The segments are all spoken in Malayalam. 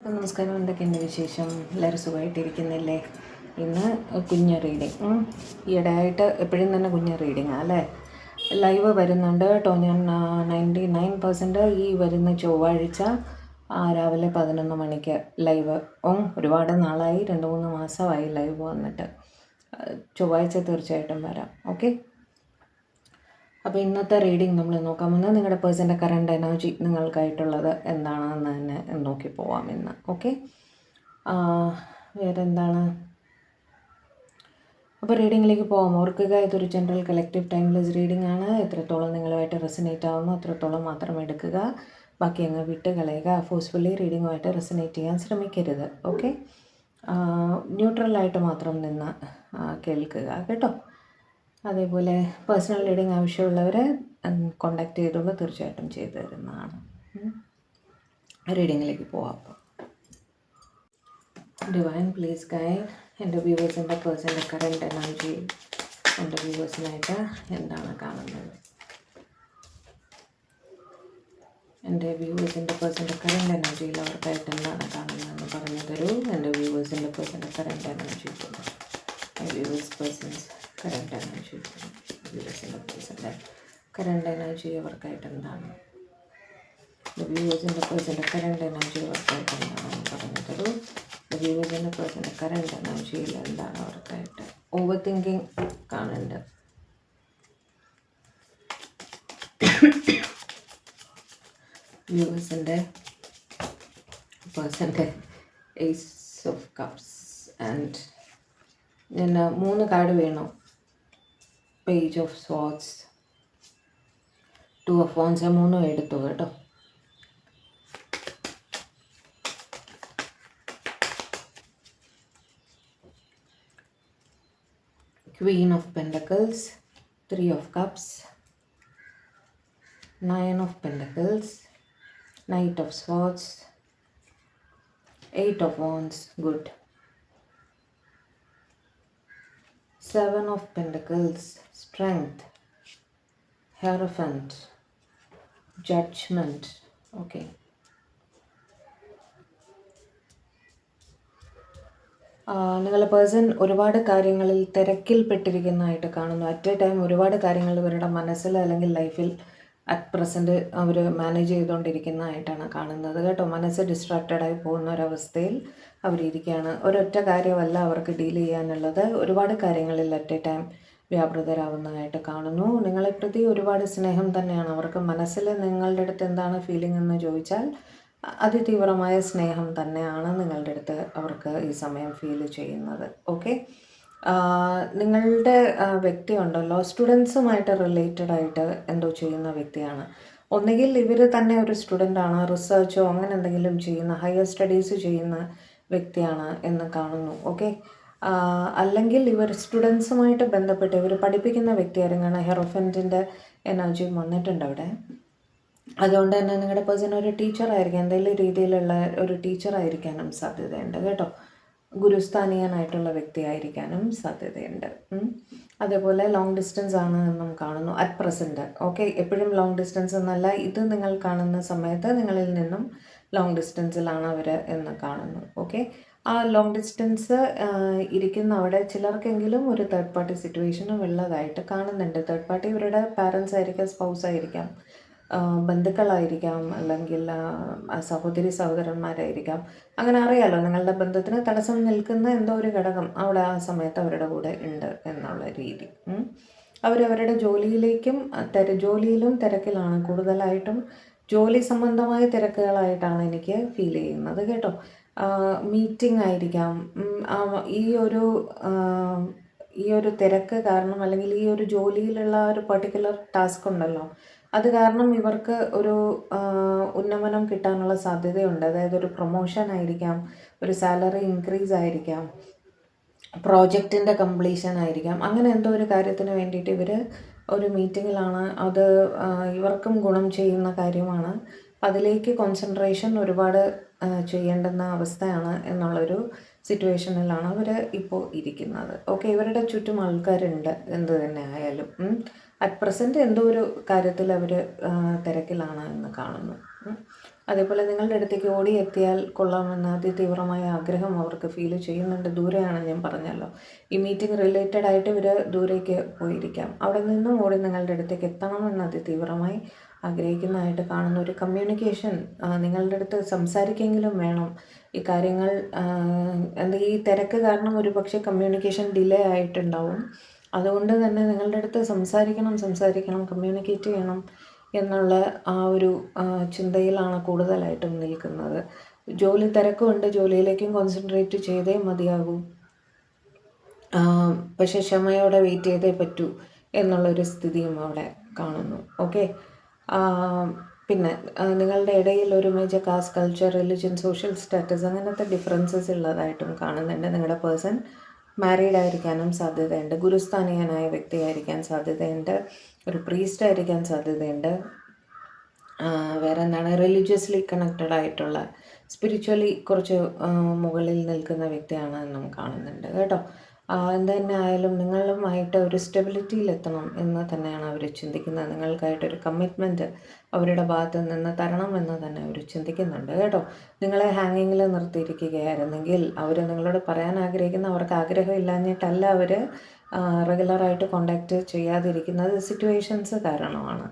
നമസ്കാരം, എന്തൊക്കെയുണ്ട് വിശേഷം? എല്ലാവരും സുഖമായിട്ടിരിക്കുന്നില്ലേ? ഇന്ന് കുഞ്ഞ് റീഡിങ്. ഈയിടെയായിട്ട് എപ്പോഴും തന്നെ കുഞ്ഞ് റീഡിങ്ങാണ് അല്ലേ? ലൈവ് വരുന്നുണ്ട് കേട്ടോ. ഞാൻ 99% ഈ വരുന്ന ചൊവ്വാഴ്ച രാവിലെ 11 മണിക്ക് ലൈവ്. ഒരുപാട് നാളായി, 2-3 മാസമായി ലൈവ് വന്നിട്ട്. ചൊവ്വാഴ്ച തീർച്ചയായിട്ടും വരാം. ഓക്കെ. അപ്പോൾ ഇന്നത്തെ റീഡിങ് നമ്മൾ നോക്കാൻ പോകുന്നത് നിങ്ങളുടെ പേഴ്സൻ്റെ കറണ്ട് എനർജി നിങ്ങൾക്കായിട്ടുള്ളത് എന്താണെന്ന് തന്നെ നോക്കി പോവാം ഇന്ന്. ഓക്കെ. വേറെ എന്താണ്? അപ്പോൾ റീഡിങ്ങിലേക്ക് പോകാം. ഓർക്കുക, ഇതൊരു ജനറൽ കളക്റ്റീവ് ടൈംലെസ് റീഡിംഗ് ആണ്. എത്രത്തോളം നിങ്ങളുമായിട്ട് റെസനേറ്റ് ആവുന്നു അത്രത്തോളം മാത്രം എടുക്കുക. ബാക്കി അങ്ങ് വിട്ട് കളയുക. ഫോഴ്സ്ഫുള്ളി റീഡിങ്ങുമായിട്ട് റെസനേറ്റ് ചെയ്യാൻ ശ്രമിക്കരുത്. ഓക്കെ. ന്യൂട്രലായിട്ട് മാത്രം നിന്ന് കേൾക്കുക കേട്ടോ. അതേപോലെ പേഴ്സണൽ റീഡിങ് ആവശ്യമുള്ളവർ കോണ്ടാക്ട് ചെയ്തോളൂ, തീർച്ചയായിട്ടും ചെയ്തു തരുന്നതാണ്. റീഡിങ്ങിലേക്ക് പോവാം. ഡിവൈൻ പ്ലീസ് ഗൈഡ് എൻ്റെ വ്യൂവേഴ്സിൻ്റെ പേഴ്സൻ്റെ കറണ്ട് എനർജി എൻ്റെ വ്യൂവേഴ്സിനായിട്ട് എന്താണ് കാണുന്നത്? എൻ്റെ വ്യൂവേഴ്സിൻ്റെ പേഴ്സൻ്റെ കറണ്ട് എനർജിയിൽ അവർക്കായിട്ട് എന്താണ് കാണുന്നതെന്ന് പറഞ്ഞു തരൂ. എൻ്റെ വ്യൂവേഴ്സിൻ്റെ പേഴ്സൻ്റെ current energy viewers persons current energy വ്യൂവേഴ്സിൻ്റെ പേഴ്സൻ്റെ കറണ്ട് എനർജി അവർക്കായിട്ട് എന്താണ്? വ്യൂവേഴ്സിൻ്റെ പേഴ്സൻ്റെ കറണ്ട് എനർജി അവർക്കായിട്ട് എന്താണെന്ന് പറഞ്ഞു തരൂ. വ്യൂവേഴ്സിൻ്റെ പേഴ്സൻ്റെ കറണ്ട് എനർജിയിൽ എന്താണ് അവർക്കായിട്ട്? ഓവർ തിങ്കിങ് കാണുന്നുണ്ട്. വ്യൂവേഴ്സിൻ്റെ പേഴ്സൻ്റെ ഏസ് ഓഫ് കപ്സ് ആൻഡ് ഞാൻ 3 കാർഡ് വേണം. Page of swords, 2 of wands, 3 എടുത്തു കേട്ടോ. Queen of Pentacles, 3 of Cups, 9 of Pentacles, Knight of Swords, 8 of Wands, good. 7 of Pentacles, Strength, Hierophant, Judgment, okay. നിങ്ങളുടെ പേഴ്സൺ ഒരുപാട് കാര്യങ്ങളിൽ തിരക്കിൽപ്പെട്ടിരിക്കുന്നതായിട്ട് കാണുന്നു. അറ്റ് എ ടൈം ഒരുപാട് കാര്യങ്ങൾ ഇവരുടെ മനസ്സിൽ അല്ലെങ്കിൽ ലൈഫിൽ അറ്റ് പ്രസൻറ്റ് അവർ മാനേജ് ചെയ്തുകൊണ്ടിരിക്കുന്നതായിട്ടാണ് കാണുന്നത് കേട്ടോ. മനസ്സ് ഡിസ്ട്രാക്റ്റഡായി പോകുന്ന ഒരവസ്ഥയിൽ അവരിയ്ക്കുകയാണ്. ഒരൊറ്റ കാര്യമല്ല അവർക്ക് ഡീൽ ചെയ്യാനുള്ളത്, ഒരുപാട് കാര്യങ്ങളിൽ അറ്റ് എ ടൈം വ്യാപൃതരാകുന്നതായിട്ട് കാണുന്നു. നിങ്ങളെ പ്രതി ഒരുപാട് സ്നേഹം തന്നെയാണ് അവർക്ക്. മനസ്സിൽ നിങ്ങളുടെ അടുത്ത് എന്താണ് ഫീലിംഗ് എന്ന് ചോദിച്ചാൽ അതിതീവ്രമായ സ്നേഹം തന്നെയാണ് നിങ്ങളുടെ അടുത്ത് അവർക്ക് ഈ സമയം ഫീൽ ചെയ്യുന്നത്. ഓക്കെ. നിങ്ങളുടെ വ്യക്തി ഉണ്ടല്ലോ, സ്റ്റുഡൻസുമായിട്ട് റിലേറ്റഡ് ആയിട്ട് എന്തോ ചെയ്യുന്ന വ്യക്തിയാണ്. ഒന്നുകിൽ ഇവർ തന്നെ ഒരു സ്റ്റുഡൻ്റാണ്, റിസർച്ചോ അങ്ങനെ എന്തെങ്കിലും ചെയ്യുന്ന, ഹയർ സ്റ്റഡീസ് ചെയ്യുന്ന വ്യക്തിയാണ് എന്ന് കാണുന്നു. ഓക്കെ. അല്ലെങ്കിൽ ഇവർ സ്റ്റുഡൻസുമായിട്ട് ബന്ധപ്പെട്ട് ഇവർ പഠിപ്പിക്കുന്ന വ്യക്തിയായിരിക്കണം. ഹെറോഫൻറ്റിൻ്റെ എനർജിയും വന്നിട്ടുണ്ട് അവിടെ. അതുകൊണ്ട് തന്നെ നിങ്ങളുടെ പേഴ്സൺ ഒരു ടീച്ചറായിരിക്കാം, എന്തെങ്കിലും രീതിയിലുള്ള ഒരു ടീച്ചറായിരിക്കാനും സാധ്യതയുണ്ട് കേട്ടോ. ഗുരുസ്ഥാനീയനായിട്ടുള്ള വ്യക്തിയായിരിക്കാനും സാധ്യതയുണ്ട്. അതേപോലെ ലോങ് ഡിസ്റ്റൻസ് ആണ് എന്നും കാണുന്നു അറ്റ് പ്രസൻറ്റ്. ഓക്കെ. എപ്പോഴും ലോങ് ഡിസ്റ്റൻസ് എന്നല്ല, ഇത് നിങ്ങൾ കാണുന്ന സമയത്ത് നിങ്ങളിൽ നിന്നും ലോങ് ഡിസ്റ്റൻസിലാണ് അവർ എന്ന് കാണുന്നു. ഓക്കെ. ആ ലോങ് ഡിസ്റ്റൻസ് ഇരിക്കുന്ന അവിടെ ചിലർക്കെങ്കിലും ഒരു തേർഡ് പാർട്ടി സിറ്റുവേഷനും ഉള്ളതായിട്ട് കാണുന്നുണ്ട്. തേർഡ് പാർട്ടി ഇവരുടെ പാരൻസ് ആയിരിക്കാം, സ്പൗസ് ആയിരിക്കാം, ബന്ധുക്കളായിരിക്കാം, അല്ലെങ്കിൽ സഹോദരി സഹോദരന്മാരായിരിക്കാം. അങ്ങനെ അറിയാലോ, നിങ്ങളുടെ ബന്ധത്തിന് തടസ്സം നിൽക്കുന്ന എന്തോ ഒരു ഘടകം അവിടെ ആ സമയത്ത് അവരുടെ കൂടെ ഉണ്ട് എന്നുള്ള രീതി. അവരവരുടെ ജോലിയിലേക്കും ജോലിയിലും തിരക്കിലാണ്. കൂടുതലായിട്ടും ജോലി സംബന്ധമായ തിരക്കുകളായിട്ടാണ് എനിക്ക് ഫീൽ ചെയ്യുന്നത് കേട്ടോ. മീറ്റിംഗ് ആയിരിക്കാം. ഈ ഒരു തിരക്ക് കാരണം, അല്ലെങ്കിൽ ഈ ഒരു ജോലിയിലുള്ള ഒരു പർട്ടിക്കുലർ ടാസ്ക് ഉണ്ടല്ലോ, അത് കാരണം ഇവർക്ക് ഒരു ഉന്നമനം കിട്ടാനുള്ള സാധ്യതയുണ്ട്. അതായത് ഒരു പ്രൊമോഷൻ ആയിരിക്കാം, ഒരു സാലറി ഇൻക്രീസ് ആയിരിക്കാം, പ്രോജക്റ്റിൻ്റെ കംപ്ലീഷൻ ആയിരിക്കാം. അങ്ങനെ എന്തോ ഒരു കാര്യത്തിന് വേണ്ടിയിട്ട് ഇവർ ഒരു മീറ്റിങ്ങിലാണ്. അത് ഇവർക്കും ഗുണം ചെയ്യുന്ന കാര്യമാണ്. അതിലേക്ക് കോൺസെൻട്രേഷൻ ഒരുപാട് ചെയ്യേണ്ടുന്ന അവസ്ഥയാണ് എന്നുള്ളൊരു സിറ്റുവേഷനിലാണ് അവർ ഇപ്പോൾ ഇരിക്കുന്നത്. ഓക്കെ. ഇവരുടെ ചുറ്റും ആൾക്കാരുണ്ട് എന്ത് തന്നെ ആയാലും. അറ്റ് പ്രസൻറ്റ് എന്തോ ഒരു കാര്യത്തിൽ അവർ തിരക്കിലാണ് എന്ന് കാണുന്നു. അതേപോലെ നിങ്ങളുടെ അടുത്തേക്ക് ഓടിയെത്തിയാൽ കൊള്ളാമെന്ന അതിതീവ്രമായ ആഗ്രഹം അവർക്ക് ഫീൽ ചെയ്യുന്നുണ്ട്. ദൂരെയാണ്, ഞാൻ പറഞ്ഞല്ലോ. ഈ മീറ്റിംഗ് റിലേറ്റഡ് ആയിട്ട് ഇവർ ദൂരേക്ക് പോയിരിക്കാം. അവിടെ നിന്നും ഓടി നിങ്ങളുടെ അടുത്തേക്ക് എത്തണമെന്ന് അതിതീവ്രമായി ആഗ്രഹിക്കുന്നതായിട്ട് കാണുന്ന ഒരു കമ്മ്യൂണിക്കേഷൻ നിങ്ങളുടെ അടുത്ത് സംസാരിക്കെങ്കിലും വേണം ഈ കാര്യങ്ങൾ. ഈ തിരക്ക് കാരണം ഒരു പക്ഷേ കമ്മ്യൂണിക്കേഷൻ ഡിലേ ആയിട്ടുണ്ടാവും. അതുകൊണ്ട് തന്നെ നിങ്ങളുടെ അടുത്ത് സംസാരിക്കണം, കമ്മ്യൂണിക്കേറ്റ് ചെയ്യണം എന്നുള്ള ആ ഒരു ചിന്തയിലാണ് കൂടുതലായിട്ടും നിൽക്കുന്നത്. ജോലി തിരക്കുണ്ട്, ജോലിയിലേക്കും കോൺസെൻട്രേറ്റ് ചെയ്തേ മതിയാകൂ. പക്ഷേ ക്ഷമയോടെ വെയിറ്റ് ചെയ്തേ പറ്റൂ എന്നുള്ളൊരു സ്ഥിതിയും അവിടെ കാണുന്നു. ഓക്കെ. പിന്നെ നിങ്ങളുടെ ഇടയിൽ ഒരു major caste, culture, religion, social status അങ്ങനത്തെ ഡിഫറൻസസ് ഉള്ളതായിട്ടും കാണുന്നുണ്ട്. നിങ്ങളുടെ പേഴ്സൺ മാരീഡ് ആയിരിക്കാനും സാധ്യതയുണ്ട്, ഗുരുസ്ഥാനീയനായ വ്യക്തിയായിരിക്കാൻ സാധ്യതയുണ്ട്, ഒരു പ്രീസ്റ്റ് ആയിരിക്കാൻ സാധ്യതയുണ്ട്. വേറെ എന്താണ്, റിലീജിയസ്ലി കണക്റ്റഡ് ആയിട്ടുള്ള, സ്പിരിച്വലി കുറച്ച് മുകളിൽ നിൽക്കുന്ന വ്യക്തിയാണ് എന്നും കാണുന്നുണ്ട് കേട്ടോ. എന്ത് തന്നെ ആയാലും നിങ്ങളുമായിട്ട് ഒരു സ്റ്റെബിലിറ്റിയിലെത്തണം എന്ന് തന്നെയാണ് അവർ ചിന്തിക്കുന്നത്. നിങ്ങൾക്കായിട്ടൊരു കമ്മിറ്റ്മെൻറ്റ് അവരുടെ ഭാഗത്ത് നിന്ന് തരണം എന്ന് തന്നെ അവർ ചിന്തിക്കുന്നുണ്ട് കേട്ടോ. നിങ്ങളെ ഹാങ്ങിങ്ങിൽ നിർത്തിയിരിക്കുകയായിരുന്നെങ്കിൽ അവർ നിങ്ങളോട് പറയാൻ ആഗ്രഹിക്കുന്ന, അവർക്ക് ആഗ്രഹമില്ലാഞ്ഞിട്ടല്ല അവർ റെഗുലറായിട്ട് കോണ്ടാക്റ്റ് ചെയ്യാതിരിക്കുന്നത്, സിറ്റുവേഷൻസ് കാരണമാണ്.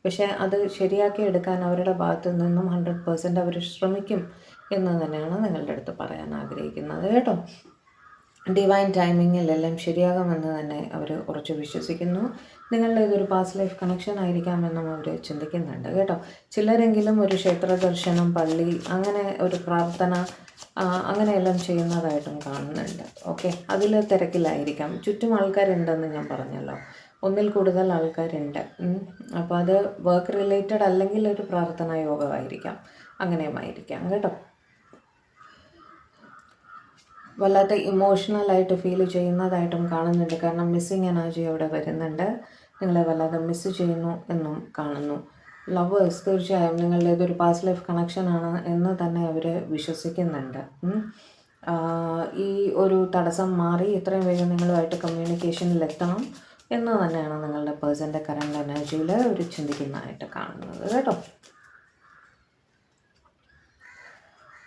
പക്ഷേ അത് ശരിയാക്കി എടുക്കാൻ അവരുടെ ഭാഗത്ത് നിന്നും 100% അവർ ശ്രമിക്കും എന്ന് തന്നെയാണ് നിങ്ങളുടെ അടുത്ത് പറയാൻ ആഗ്രഹിക്കുന്നത് കേട്ടോ. ഡിവൈൻ ടൈമിങ്ങിലെല്ലാം ശരിയാകുമെന്ന് തന്നെ അവർ ഉറച്ചു വിശ്വസിക്കുന്നു. നിങ്ങളുടെ ഇതൊരു പാസ്റ്റ് ലൈഫ് കണക്ഷൻ ആയിരിക്കാമെന്നും അവർ ചിന്തിക്കുന്നുണ്ട് കേട്ടോ. ചിലരെങ്കിലും ഒരു ക്ഷേത്ര ദർശനം, പള്ളി, അങ്ങനെ ഒരു പ്രാർത്ഥന അങ്ങനെയെല്ലാം ചെയ്യുന്നതായിട്ടും കാണുന്നുണ്ട്. ഓക്കെ, അതിൽ തിരക്കിലായിരിക്കാം. ചുറ്റും ആൾക്കാരുണ്ടെന്ന് ഞാൻ പറഞ്ഞല്ലോ, ഒന്നിൽ കൂടുതൽ ആൾക്കാരുണ്ട്. അപ്പോൾ അത് വർക്ക് റിലേറ്റഡ് അല്ലെങ്കിൽ ഒരു പ്രാർത്ഥനാ യോഗമായിരിക്കാം, അങ്ങനെയുമായിരിക്കാം കേട്ടോ. വല്ലാത്ത ഇമോഷണലായിട്ട് ഫീൽ ചെയ്യുന്നതായിട്ടും കാണുന്നുണ്ട്. കാരണം മിസ്സിങ് എനർജി അവിടെ വരുന്നുണ്ട്. നിങ്ങളെ വല്ലാതെ മിസ്സ് ചെയ്യുന്നു എന്നും കാണുന്നു. ലവേഴ്സ് തീർച്ചയായും നിങ്ങളുടെ ഇതൊരു പാസ്റ്റ് ലൈഫ് കണക്ഷനാണ് എന്ന് തന്നെ അവർ വിശ്വസിക്കുന്നുണ്ട്. ഈ ഒരു തടസ്സം മാറി എത്രയും വേഗം നിങ്ങളുമായിട്ട് കമ്മ്യൂണിക്കേഷനിലെത്തണം എന്ന് തന്നെയാണ് നിങ്ങളുടെ പേഴ്സൻ്റെ കറണ്ട് എനർജിയിൽ അവർ ചിന്തിക്കുന്നതായിട്ട് കാണുന്നത് കേട്ടോ.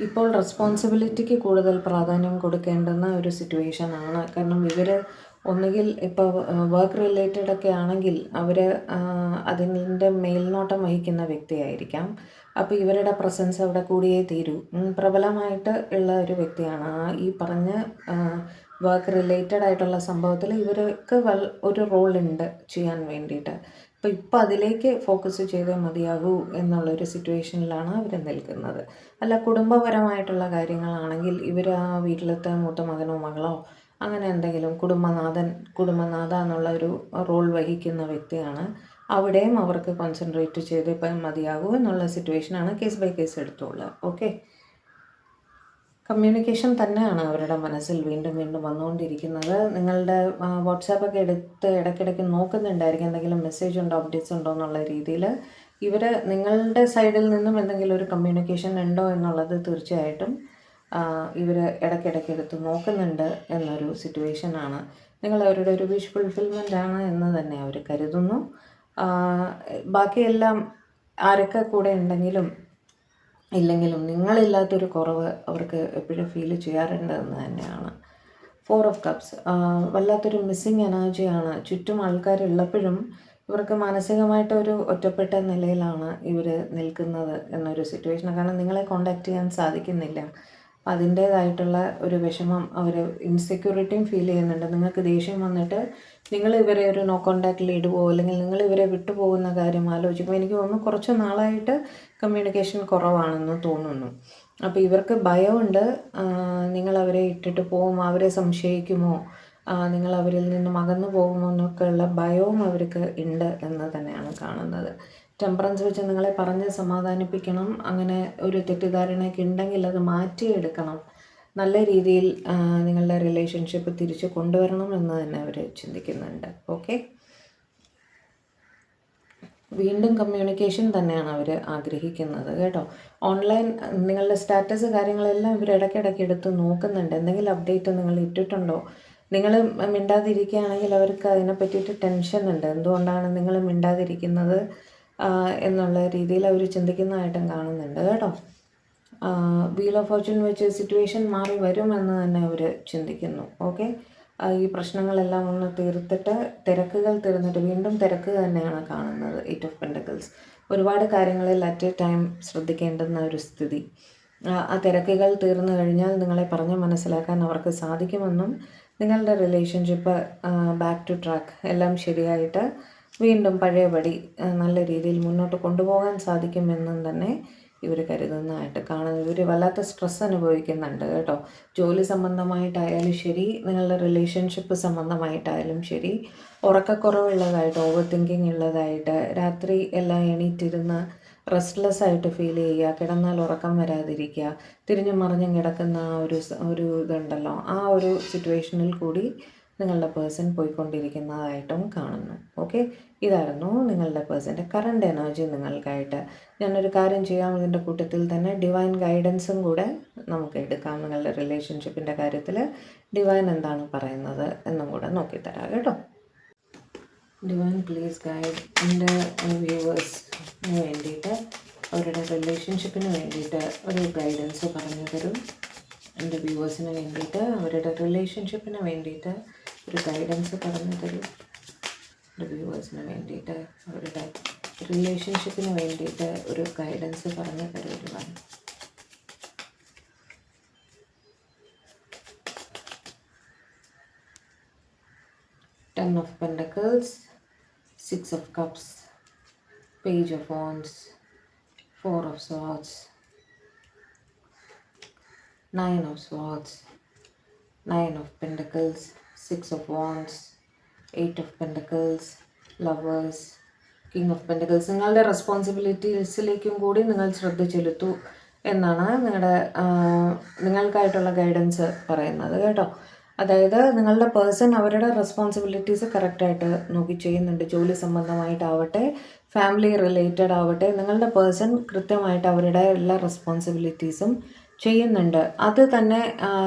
ഇപ്പോൾ റെസ്പോൺസിബിലിറ്റിക്ക് കൂടുതൽ പ്രാധാന്യം കൊടുക്കേണ്ടുന്ന ഒരു സിറ്റുവേഷനാണ്. കാരണം ഇവർ ഒന്നുകിൽ ഇപ്പോൾ വർക്ക് റിലേറ്റഡ് ഒക്കെ ആണെങ്കിൽ അവർ അതിൻ്റെ മേൽനോട്ടം വഹിക്കുന്ന വ്യക്തിയായിരിക്കാം. അപ്പോൾ ഇവരുടെ പ്രസൻസ് അവിടെ കൂടിയേ തീരൂ. പ്രബലമായിട്ട് ഉള്ള ഒരു വ്യക്തിയാണ്. ഈ പറഞ്ഞ വർക്ക് റിലേറ്റഡ് ആയിട്ടുള്ള സംഭവത്തിൽ ഇവർക്ക് ഒരു റോളുണ്ട് ചെയ്യാൻ വേണ്ടിയിട്ട്. അപ്പോൾ ഇപ്പോൾ അതിലേക്ക് ഫോക്കസ് ചെയ്തേ മതിയാകൂ എന്നുള്ളൊരു സിറ്റുവേഷനിലാണ് അവർ നിൽക്കുന്നത്. അല്ല, കുടുംബപരമായിട്ടുള്ള കാര്യങ്ങളാണെങ്കിൽ ഇവർ ആ വീട്ടിലത്തെ മൂത്ത മകനോ മകളോ അങ്ങനെ എന്തെങ്കിലും കുടുംബനാഥ എന്നുള്ള ഒരു റോൾ വഹിക്കുന്ന വ്യക്തിയാണ്. അവിടെയും അവർക്ക് കോൺസെൻട്രേറ്റ് ചെയ്ത് ഇപ്പം മതിയാകൂ എന്നുള്ള സിറ്റുവേഷനാണ്. കേസ് ബൈ കേസ് എടുത്തോളുക. ഓക്കെ, കമ്മ്യൂണിക്കേഷൻ തന്നെയാണ് അവരുടെ മനസ്സിൽ വീണ്ടും വീണ്ടും വന്നുകൊണ്ടിരിക്കുന്നത്. നിങ്ങളുടെ വാട്സാപ്പൊക്കെ എടുത്ത് ഇടയ്ക്കിടയ്ക്ക് നോക്കുന്നുണ്ടായിരിക്കും, എന്തെങ്കിലും മെസ്സേജ് ഉണ്ടോ, അപ്ഡേറ്റ്സ് ഉണ്ടോ എന്നുള്ള രീതിയിൽ. ഇവർ നിങ്ങളുടെ സൈഡിൽ നിന്നും എന്തെങ്കിലും ഒരു കമ്മ്യൂണിക്കേഷൻ ഉണ്ടോ എന്നുള്ളത് തീർച്ചയായിട്ടും ഇവർ ഇടയ്ക്കിടയ്ക്ക് എടുത്ത് നോക്കുന്നുണ്ട് എന്നൊരു സിറ്റുവേഷനാണ്. നിങ്ങൾ അവരുടെ ഒരു വിഷ് ഫുൾഫിൽമെൻ്റ് ആണ് എന്ന് തന്നെ അവർ കരുതുന്നു. ബാക്കിയെല്ലാം ആരൊക്കെ കൂടെ ഉണ്ടെങ്കിലും ഇല്ലെങ്കിലും നിങ്ങളില്ലാത്തൊരു കുറവ് അവർക്ക് എപ്പോഴും ഫീൽ ചെയ്യാറുണ്ട് എന്ന് തന്നെയാണ്. 4 ഓഫ് കപ്സ് വല്ലാത്തൊരു മിസ്സിങ് എനർജിയാണ്. ചുറ്റും ആൾക്കാരുള്ളപ്പോഴും ഇവർക്ക് മാനസികമായിട്ട് ഒരു ഒറ്റപ്പെട്ട നിലയിലാണ് ഇവർ നിൽക്കുന്നത് എന്നൊരു സിറ്റുവേഷൻ. കാരണം നിങ്ങളെ കോണ്ടാക്ട് ചെയ്യാൻ സാധിക്കുന്നില്ല. അതിൻ്റേതായിട്ടുള്ള ഒരു വിഷമം, അവർ ഇൻസെക്യൂരിറ്റിയും ഫീൽ ചെയ്യുന്നുണ്ട്. നിങ്ങൾക്ക് ദേഷ്യം വന്നിട്ട് നിങ്ങൾ ഇവരെ ഒരു നോ കോണ്ടാക്റ്റിൽ ഇടുവോ, അല്ലെങ്കിൽ നിങ്ങൾ ഇവരെ വിട്ടുപോകുന്ന കാര്യം ആലോചിക്കുമ്പോൾ എനിക്ക് തോന്നുന്നു കുറച്ച് നാളായിട്ട് കമ്മ്യൂണിക്കേഷൻ കുറവാണെന്ന് തോന്നുന്നു. അപ്പോൾ ഇവർക്ക് ഭയമുണ്ട്, നിങ്ങൾ അവരെ ഇട്ടിട്ട് പോകുമോ, അവരെ സംശയിക്കുമോ, നിങ്ങൾ അവരിൽ നിന്നും അകന്നു പോകുമോ എന്നൊക്കെയുള്ള ഭയവും അവർക്ക് ഉണ്ട് എന്ന് തന്നെയാണ് കാണുന്നത്. ടെമ്പറൻസ് വെച്ച് നിങ്ങളെ പറഞ്ഞ് സമാധാനിപ്പിക്കണം. അങ്ങനെ ഒരു തെറ്റിദ്ധാരണയൊക്കെ ഉണ്ടെങ്കിൽ അത് മാറ്റിയെടുക്കണം. നല്ല രീതിയിൽ നിങ്ങളുടെ റിലേഷൻഷിപ്പ് തിരിച്ചു കൊണ്ടുവരണം എന്ന് തന്നെ അവർ ചിന്തിക്കുന്നുണ്ട്. ഓക്കെ, വീണ്ടും കമ്മ്യൂണിക്കേഷൻ തന്നെയാണ് അവർ ആഗ്രഹിക്കുന്നത് കേട്ടോ. ഓൺലൈൻ നിങ്ങളുടെ സ്റ്റാറ്റസ് കാര്യങ്ങളെല്ലാം ഇവർ ഇടയ്ക്കിടയ്ക്ക് എടുത്ത് നോക്കുന്നുണ്ട്. എന്തെങ്കിലും അപ്ഡേറ്റ് നിങ്ങൾ ഇട്ടിട്ടുണ്ടോ? നിങ്ങൾ മിണ്ടാതിരിക്കുകയാണെങ്കിൽ അവർക്ക് അതിനെ പറ്റിയിട്ട് ടെൻഷൻ ഉണ്ട്. എന്തുകൊണ്ടാണ് നിങ്ങൾ മിണ്ടാതിരിക്കുന്നത്, എന്നുള്ള രീതിയിൽ അവർ ചിന്തിക്കുന്നതായിട്ടും കാണുന്നുണ്ട് കേട്ടോ. വീൽ ഓഫ് ഫോർച്യൂൺ വെച്ച് സിറ്റുവേഷൻ മാറി വരുമെന്ന് തന്നെ അവർ ചിന്തിക്കുന്നു. ഓക്കെ, ഈ പ്രശ്നങ്ങളെല്ലാം ഒന്ന് തീർത്തിട്ട് തിരക്കുകൾ തീർന്നിട്ട് വീണ്ടും തിരക്ക് തന്നെയാണ് കാണുന്നത്. 8 ഓഫ് പെൻറ്റക്കിൾസ് ഒരുപാട് കാര്യങ്ങളിൽ അറ്റ് എ ടൈം ശ്രദ്ധിക്കേണ്ടുന്ന ഒരു സ്ഥിതി. ആ തിരക്കുകൾ തീർന്നു കഴിഞ്ഞാൽ നിങ്ങളെ പറഞ്ഞ് മനസ്സിലാക്കാൻ അവർക്ക് സാധിക്കുമെന്നും നിങ്ങളുടെ റിലേഷൻഷിപ്പ് ബാക്ക് ടു ട്രാക്ക് എല്ലാം ശരിയായിട്ട് വീണ്ടും പഴയപടി നല്ല രീതിയിൽ മുന്നോട്ട് കൊണ്ടുപോകാൻ സാധിക്കുമെന്നും തന്നെ ഇവർ കരുതുന്നതായിട്ട് കാണുന്നു. ഇവർ വല്ലാത്ത സ്ട്രെസ് അനുഭവിക്കുന്നുണ്ട് കേട്ടോ. ജോലി സംബന്ധമായിട്ടായാലും ശരി, നിങ്ങളുടെ റിലേഷൻഷിപ്പ് സംബന്ധമായിട്ടായാലും ശരി, ഉറക്കക്കുറവുള്ളതായിട്ട്, ഓവർ തിങ്കിങ് ഉള്ളതായിട്ട്, രാത്രി എല്ലാം എണീറ്റിരുന്ന് റെസ്റ്റ്ലെസ് ആയിട്ട് ഫീൽ ചെയ്യുക, കിടന്നാൽ ഉറക്കം വരാതിരിക്കുക, തിരിഞ്ഞും മറിഞ്ഞും കിടക്കുന്ന ഒരു ഇതുണ്ടല്ലോ, ആ ഒരു സിറ്റുവേഷനിൽ കൂടി നിങ്ങളുടെ പേഴ്സൺ പോയിക്കൊണ്ടിരിക്കുന്നതായിട്ടും കാണുന്നു. ഓക്കെ, ഇതായിരുന്നു നിങ്ങളുടെ പേഴ്സൻ്റെ കറണ്ട് എനർജി നിങ്ങൾക്കായിട്ട്. ഞാനൊരു കാര്യം ചെയ്യാം, ഇതിൻ്റെ കൂട്ടത്തിൽ തന്നെ ഡിവൈൻ ഗൈഡൻസും കൂടെ നമുക്ക് എടുക്കാം. നിങ്ങളുടെ റിലേഷൻഷിപ്പിൻ്റെ കാര്യത്തിൽ ഡിവൈൻ എന്താണ് പറയുന്നത് എന്നും കൂടെ നോക്കിത്തരാം കേട്ടോ. ഡിവൈൻ പ്ലീസ് ഗൈഡ് എൻ്റെ വ്യൂവേഴ്സിന് വേണ്ടിയിട്ട്, അവരുടെ റിലേഷൻഷിപ്പിന് വേണ്ടിയിട്ട് ഒരു ഗൈഡൻസ് പറഞ്ഞു തരും. എൻ്റെ വ്യൂവേഴ്സിന് വേണ്ടിയിട്ട് അവരുടെ റിലേഷൻഷിപ്പിന് വേണ്ടിയിട്ട് ഒരു ഗൈഡൻസ് പറഞ്ഞു തരും. എൻ്റെ വ്യൂവേഴ്സിന് വേണ്ടിയിട്ട് അവരുടെ റിലേഷൻഷിപ്പിന് വേണ്ടിയിട്ട് ഒരു ഗൈഡൻസ് പറഞ്ഞു തരുവാൻ. Ten of Pentacles, 6 of Cups, Page of Wands, 4 of Swords, 9 of Swords, 9 of Pentacles, 6 of Wands, 8 of Pentacles, Lovers, King of Pentacles. നിങ്ങളുടെ റെസ്പോൺസിബിലിറ്റീസിലേക്കും കൂടി നിങ്ങൾ ശ്രദ്ധ ചെലുത്തൂ എന്നാണ് നിങ്ങൾക്കായിട്ടുള്ള ഗൈഡൻസ് പറയുന്നത് കേട്ടോ. അതായത് നിങ്ങളുടെ പേഴ്സൺ അവരുടെ റെസ്പോൺസിബിലിറ്റീസ് കറക്റ്റായിട്ട് നോക്കി ചെയ്യുന്നുണ്ട്. ജോലി സംബന്ധമായിട്ടാവട്ടെ, ഫാമിലി റിലേറ്റഡ് ആവട്ടെ, നിങ്ങളുടെ പേഴ്സൺ കൃത്യമായിട്ട് അവരുടെ എല്ലാ റെസ്പോൺസിബിലിറ്റീസും ചെയ്യുന്നുണ്ട്. അത് തന്നെ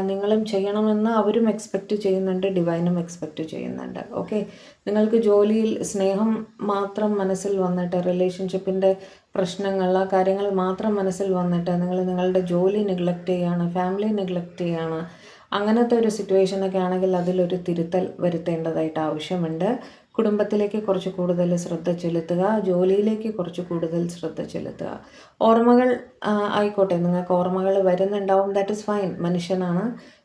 നിങ്ങളും ചെയ്യണമെന്ന് അവരും എക്സ്പെക്റ്റ് ചെയ്യുന്നുണ്ട്, ഡിവൈനും എക്സ്പെക്റ്റ് ചെയ്യുന്നുണ്ട്. ഓക്കെ, നിങ്ങൾക്ക് ജോലിയിൽ സ്നേഹം മാത്രം മനസ്സിൽ വന്നിട്ട്, റിലേഷൻഷിപ്പിൻ്റെ പ്രശ്നങ്ങൾ, ആ കാര്യങ്ങൾ മാത്രം മനസ്സിൽ വന്നിട്ട് നിങ്ങൾ നിങ്ങളുടെ ജോലി നെഗ്ലക്റ്റ് ചെയ്യുകയാണ്, ഫാമിലി നെഗ്ലക്റ്റ് ചെയ്യുകയാണ്, അങ്ങനത്തെ ഒരു സിറ്റുവേഷനൊക്കെ ആണെങ്കിൽ അതിലൊരു തിരുത്തൽ വരുത്തേണ്ടതായിട്ട് ആവശ്യമുണ്ട്. കുടുംബത്തിലേക്ക് കുറച്ച് കൂടുതൽ ശ്രദ്ധ ചെലുത്തുക, ജോലിയിലേക്ക് കുറച്ച് കൂടുതൽ ശ്രദ്ധ ചെലുത്തുക. ഓർമ്മകൾ ആയിക്കോട്ടെ, നിങ്ങൾക്ക് ഓർമ്മകൾ വരുന്നുണ്ടാവും, ദാറ്റ് ഇസ് ഫൈൻ. മനുഷ്യനാണ്,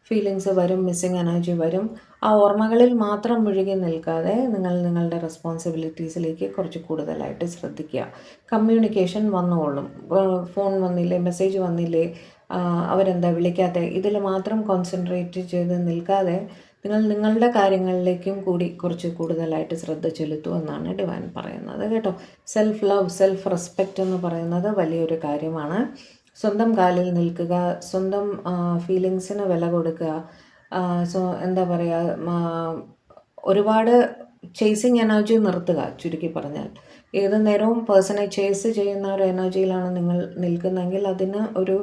ഫീലിങ്സ് വരും, മിസ്സിങ് എനർജി വരും. ആ ഓർമ്മകളിൽ മാത്രം മുഴുകി നിൽക്കാതെ നിങ്ങളുടെ റെസ്പോൺസിബിലിറ്റീസിലേക്ക് കുറച്ച് കൂടുതലായിട്ട് ശ്രദ്ധിക്കുക. കമ്മ്യൂണിക്കേഷൻ വന്നോളും. ഫോൺ വന്നില്ലേ, മെസ്സേജ് വന്നില്ലേ, അവരെന്താ വിളിക്കാതെ, ഇതിൽ മാത്രം കോൺസെൻട്രേറ്റ് ചെയ്ത് നിൽക്കാതെ നിങ്ങളുടെ കാര്യങ്ങളിലേക്കും കൂടി കുറച്ച് കൂടുതലായിട്ട് ശ്രദ്ധ ചെലുത്തൂ എന്നാണ് ഡിവൈൻ പറയുന്നത് കേട്ടോ. സെൽഫ് ലവ്, സെൽഫ് റെസ്പെക്റ്റ് എന്ന് പറയുന്നത് വലിയൊരു കാര്യമാണ്. സ്വന്തം കാലിൽ നിൽക്കുക, സ്വന്തം ഫീലിങ്സിന് വില കൊടുക്കുക. എന്താ പറയുക, ഒരുപാട് ചേസിങ് എനർജി നിർത്തുക. ചുരുക്കി പറഞ്ഞാൽ ഏത് നേരവും പേഴ്സണെ ചേസ് ചെയ്യുന്ന ഒരു എനർജിയിലാണ് നിങ്ങൾ നിൽക്കുന്നതെങ്കിൽ അതിന് ഒരു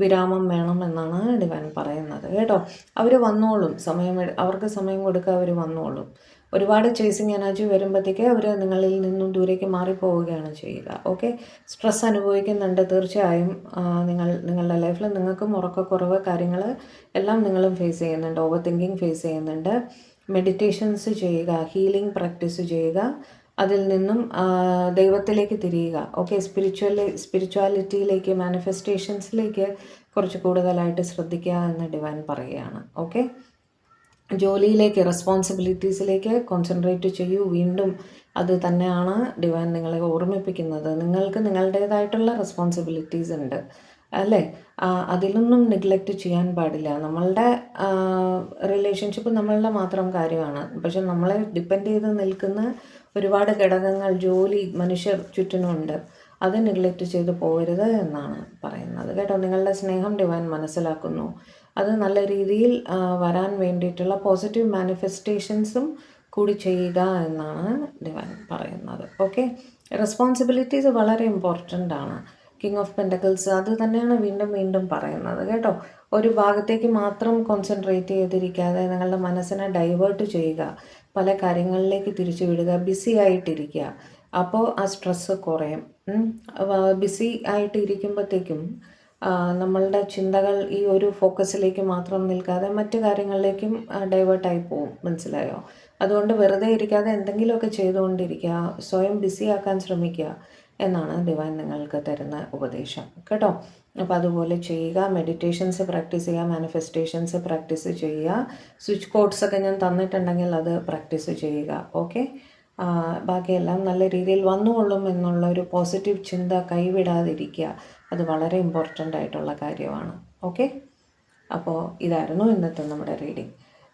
വിരാമം വേണം എന്നാണ് ഡിവൈൻ പറയുന്നത് കേട്ടോ. അവർ വന്നോളും, അവർക്ക് സമയം കൊടുക്കുക, അവർ വന്നോളും. ഒരുപാട് ചേസിങ് എനർജി വരുമ്പോഴത്തേക്ക് അവർ നിങ്ങളിൽ നിന്നും ദൂരേക്ക് മാറിപ്പോവുകയാണ് ചെയ്യുക. ഓക്കെ, സ്ട്രെസ് അനുഭവിക്കുന്നുണ്ട് തീർച്ചയായും. നിങ്ങളുടെ ലൈഫിൽ നിങ്ങൾക്കും ഉറക്കക്കുറവ് കാര്യങ്ങൾ എല്ലാം നിങ്ങളും ഫേസ് ചെയ്യുന്നുണ്ട്. ഓവർ തിങ്കിങ് ഫേസ് ചെയ്യുന്നുണ്ട്. മെഡിറ്റേഷൻസ് ചെയ്യുക, ഹീലിംഗ് പ്രാക്ടീസ് ചെയ്യുക, അതിൽ നിന്നും ദൈവത്തിലേക്ക് തിരിയുക. ഓക്കെ, സ്പിരിച്വാലിറ്റിയിലേക്ക്, മാനിഫെസ്റ്റേഷൻസിലേക്ക് കുറച്ച് കൂടുതലായിട്ട് ശ്രദ്ധിക്കുക എന്ന് ഡിവൈൻ പറയുകയാണ്. ഓക്കെ, ജോലിയിലേക്ക്, റെസ്പോൺസിബിലിറ്റീസിലേക്ക് കോൺസെൻട്രേറ്റ് ചെയ്യൂ. വീണ്ടും അത് തന്നെയാണ് ഡിവൈൻ നിങ്ങളെ ഓർമ്മിപ്പിക്കുന്നത്. നിങ്ങൾക്ക് നിങ്ങളുടേതായിട്ടുള്ള റെസ്പോൺസിബിലിറ്റീസ് ഉണ്ട് അല്ലേ, അതിലൊന്നും നെഗ്ലക്റ്റ് ചെയ്യാൻ പാടില്ല. നമ്മളുടെ റിലേഷൻഷിപ്പ് നമ്മളുടെ മാത്രം കാര്യമാണ്. പക്ഷെ നമ്മളെ ഡിപ്പെൻഡ് ചെയ്ത് നിൽക്കുന്ന ഒരുപാട് ഘടകങ്ങൾ, ജോലി, മനുഷ്യർ ചുറ്റിനുമുണ്ട്. അത് നെഗ്ലക്റ്റ് ചെയ്ത് പോകരുത് എന്നാണ് പറയുന്നത് കേട്ടോ. നിങ്ങളുടെ സ്നേഹം ഡിവൈൻ മനസ്സിലാക്കുന്നു. അത് നല്ല രീതിയിൽ വരാൻ വേണ്ടിയിട്ടുള്ള പോസിറ്റീവ് മാനിഫെസ്റ്റേഷൻസും കൂടി ചെയ്യുക എന്നാണ് ഡിവൈൻ പറയുന്നത്. ഓക്കെ, റെസ്പോൺസിബിലിറ്റീസ് വളരെ ഇമ്പോർട്ടൻ്റ് ആണ്. കിങ് ഓഫ് പെൻറ്റക്കിൾസ് അത് തന്നെയാണ് വീണ്ടും വീണ്ടും പറയുന്നത് കേട്ടോ. ഒരു ഭാഗത്തേക്ക് മാത്രം കോൺസെൻട്രേറ്റ് ചെയ്തിരിക്കാതെ നിങ്ങളുടെ മനസ്സിനെ ഡൈവേർട്ട് ചെയ്യുക, പല കാര്യങ്ങളിലേക്ക് തിരിച്ചു വിടുക, ബിസി ആയിട്ടിരിക്കുക. അപ്പോൾ ആ സ്ട്രെസ്സ് കുറയും. ബിസി ആയിട്ട് ഇരിക്കുമ്പോഴത്തേക്കും നമ്മളുടെ ചിന്തകൾ ഈ ഒരു ഫോക്കസിലേക്ക് മാത്രം നിൽക്കാതെ മറ്റു കാര്യങ്ങളിലേക്കും ഡൈവേർട്ടായി പോവും. മനസ്സിലായോ? അതുകൊണ്ട് വെറുതെ ഇരിക്കാതെ എന്തെങ്കിലുമൊക്കെ ചെയ്തുകൊണ്ടിരിക്കുക, സ്വയം ബിസിയാക്കാൻ ശ്രമിക്കുക എന്നാണ് ഡിവൈൻ നിങ്ങൾക്ക് തരുന്ന ഉപദേശം കേട്ടോ. അപ്പോൾ അതുപോലെ ചെയ്യുക. മെഡിറ്റേഷൻസ് പ്രാക്ടീസ് ചെയ്യുക, മാനിഫെസ്റ്റേഷൻസ് പ്രാക്ടീസ് ചെയ്യുക. സ്വിച്ച് കോഡ്സൊക്കെ ഞാൻ തന്നിട്ടുണ്ടെങ്കിൽ അത് പ്രാക്ടീസ് ചെയ്യുക. ഓക്കെ. ബാക്കിയെല്ലാം നല്ല രീതിയിൽ വന്നുകൊള്ളും എന്നുള്ള ഒരു പോസിറ്റീവ് ചിന്ത കൈവിടാതിരിക്കുക. അത് വളരെ ഇമ്പോർട്ടൻ്റ് ആയിട്ടുള്ള കാര്യമാണ്. ഓക്കെ. അപ്പോൾ ഇതായിരുന്നു ഇന്നത്തെ നമ്മുടെ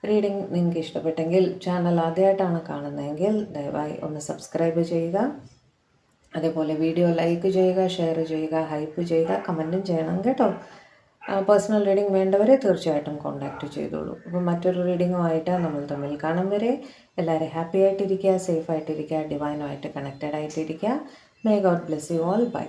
റീഡിംഗ് നിങ്ങൾക്ക് ഇഷ്ടപ്പെട്ടെങ്കിൽ, ചാനൽ ആദ്യമായിട്ടാണ് കാണുന്നതെങ്കിൽ ദയവായി ഒന്ന് സബ്സ്ക്രൈബ് ചെയ്യുക. അതേപോലെ വീഡിയോ ലൈക്ക് ചെയ്യുക, ഷെയർ ചെയ്യുക, ഹൈപ്പ് ചെയ്യുക, കമൻറ്റും ചെയ്യണം കേട്ടോ. പേഴ്സണൽ റീഡിംഗ് വേണ്ടവരെ തീർച്ചയായിട്ടും കോൺടാക്റ്റ് ചെയ്തോളൂ. അപ്പോൾ മറ്റൊരു റീഡിങ്ങുമായിട്ട് നമ്മൾ തമ്മിൽ കാണും വരെ എല്ലാവരും ഹാപ്പി ആയിട്ടിരിക്കുക, സേഫ് ആയിട്ടിരിക്കുക, ഡിവൈനുമായിട്ട് കണക്റ്റഡ് ആയിട്ടിരിക്കുക. May God bless you all. By.